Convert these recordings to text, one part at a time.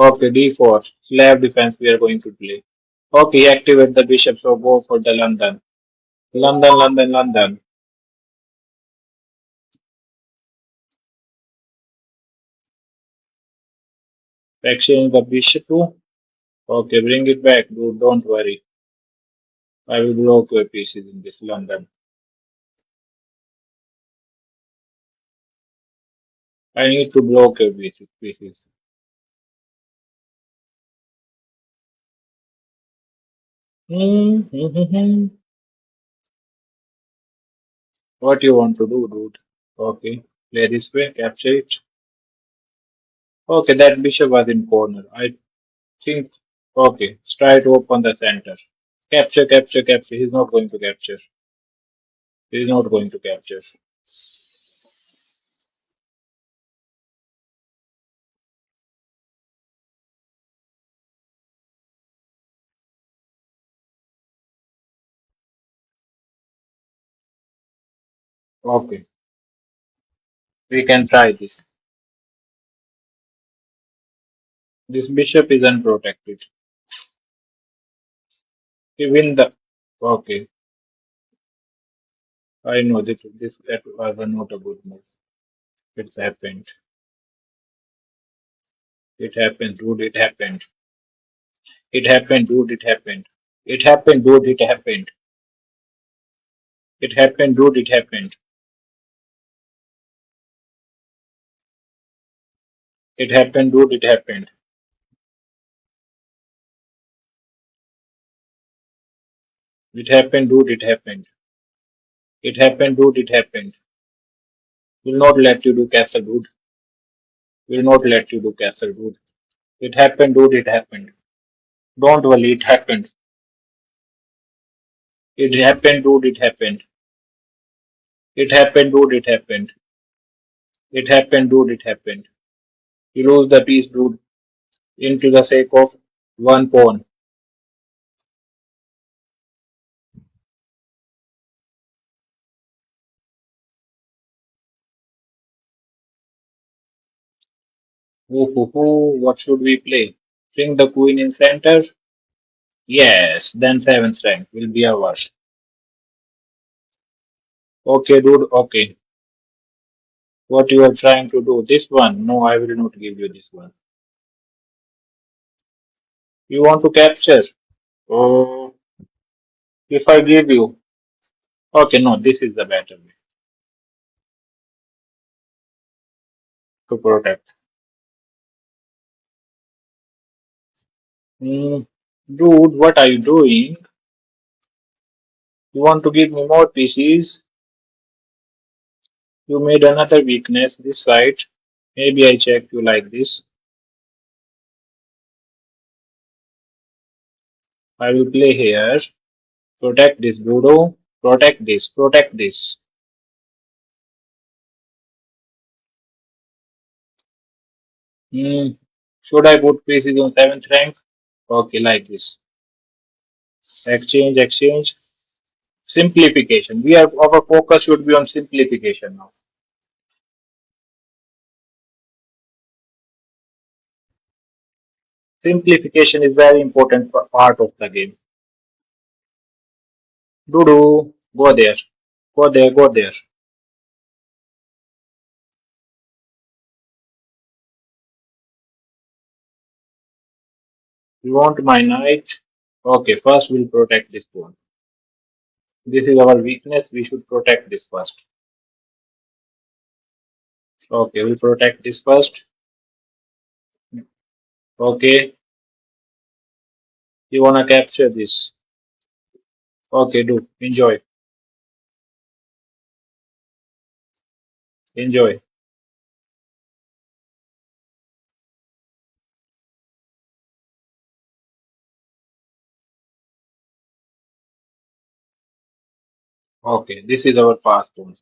Okay, d4. Slab defense we are going to play. Okay, activate the bishop, so go for the London. London, London, London. Exchange the bishop too. Okay, bring it back, dude. Don't worry. I will block your pieces in this London. I need to block your pieces. Hmm. What you want to do, dude? Okay, play this way, capture it. Okay, that bishop was in corner. I think. Okay, try to open the center. Capture, capture, capture. He's not going to capture. He's not going to capture. Okay, we can try this. This bishop is unprotected. He win the. Okay, I know this that was not a good move. It's happened. It happened, dude. It happened. It happened, dude. It happened. It happened, dude. It happened. It happened, dude. It happened. It happened, dude. It happened. It happened, dude. It happened. It happened, dude. It happened. Will not let you do castle, dude. Will not let you do castle, dude. It happened, dude. It happened. Don't worry. It happened. It happened, dude. It happened. It happened, dude. It happened. It happened, dude. It happened. You lose the piece, dude, into the sake of one pawn. Ooh, ooh, ooh, what should we play? Bring the queen in center? Yes, then seventh rank will be ours. Okay, dude, okay. What you are trying to do? This one? No, I will not give you this one. You want to capture? Oh, if I give you. Okay, no, this is the better way to protect. Hmm, dude, what are you doing? You want to give me more pieces? You made another weakness this side. Maybe I check you like this. I will play here. Protect this, Bruno. Protect this. Protect this. Hmm. Should I put pieces on seventh rank? Okay, like this. Exchange, exchange. Simplification. We are our focus should be on simplification now. Simplification is very important part of the game. Doodoo, go there. Go there, go there. You want my knight? Okay, first we'll protect this one. This is our weakness. We should protect this first. Okay, we'll protect this first. Okay, you wanna capture this? Okay, do enjoy, enjoy. Okay, this is our fast one.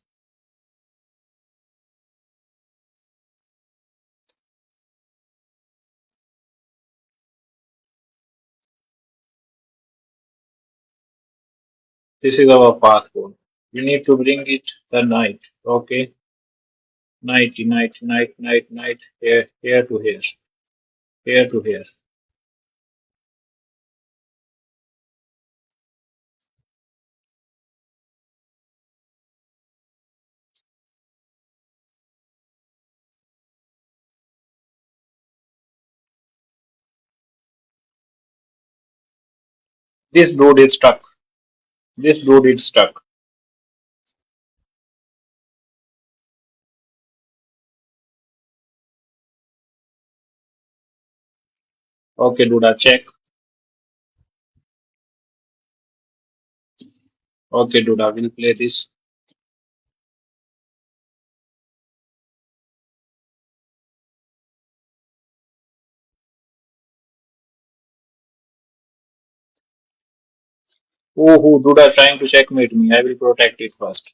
This is our fast one. We need to bring it the knight. Okay, knight, knight, knight, knight, knight. Here, here to here. Here to here. This brood is stuck. This brood is stuck. Okay, Duda, check. Okay, Duda, we'll play this. Oh, who Duda trying to checkmate me. I will protect it first.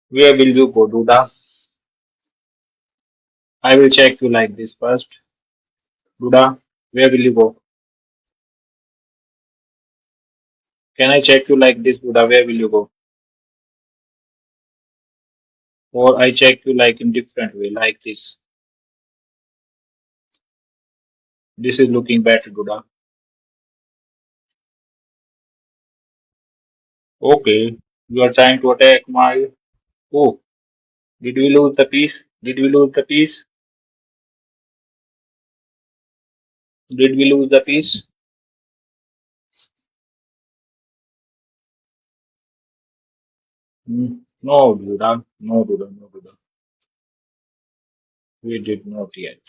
Where will you go, Duda? I will check you like this first. Duda, where will you go? Can I check you like this, Duda? Where will you go? Or I check you like in different way, like this. This is looking better, Duda. Okay, you are trying to attack my. Oh, did we lose the piece? Did we lose the piece? Did we lose the piece? No, Duda. No, Duda. No, Duda. We did not yet.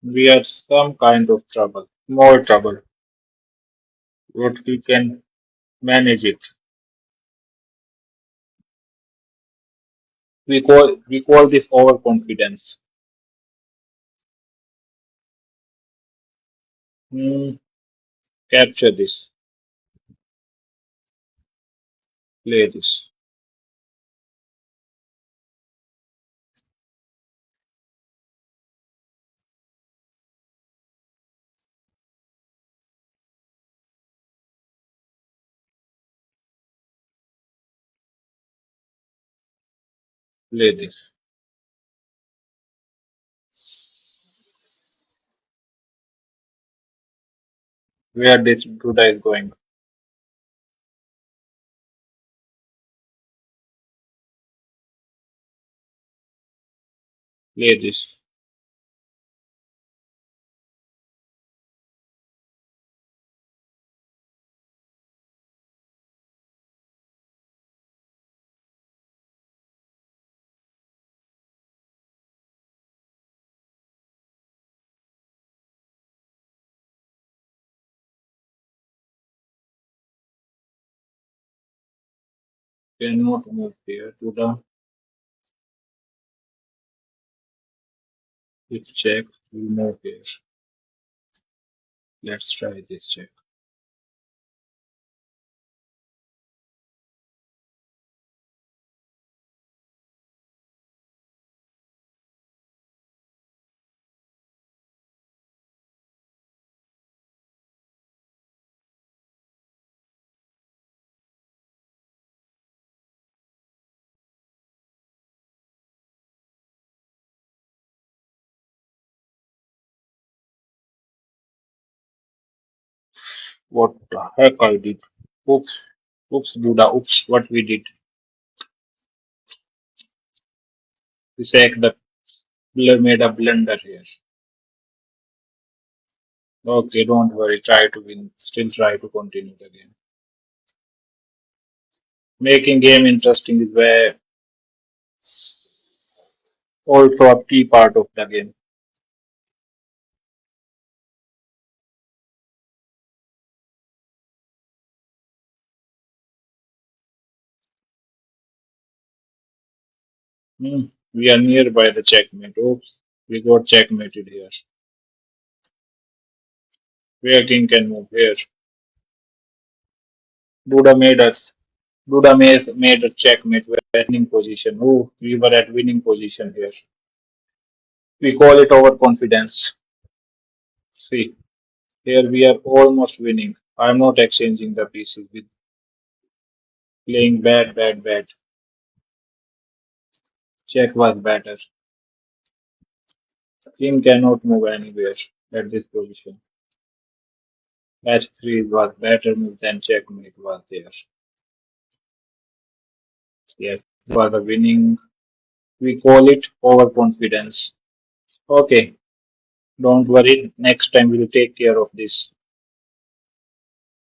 We are some kind of trouble. More trouble. But we can manage it. We call this overconfidence. Hmm, capture this. Play this. Play this. Where this Duda is going. Play this. Cannot move here. Duda. It's check. We move here. Let's try this check. What the heck I did? Oops. Oops, Duda. Oops. What we did. We said the made a blunder here. Okay, don't worry. Try to win. Still try to continue the game. Making game interesting is where also a key part of the game. We are nearby the checkmate. Oops, we got checkmated here. Where king can move here. Buddha made us. Buddha made a checkmate. We were at winning position. Oh, we were at winning position here. We call it overconfidence. See, here we are almost winning. I'm not exchanging the pieces with playing bad, bad, bad. Check was better. King cannot move anywhere at this position. H3 was better move than checkmate was there. Yes, it was a winning. We call it overconfidence. Okay, don't worry. Next time we'll take care of this.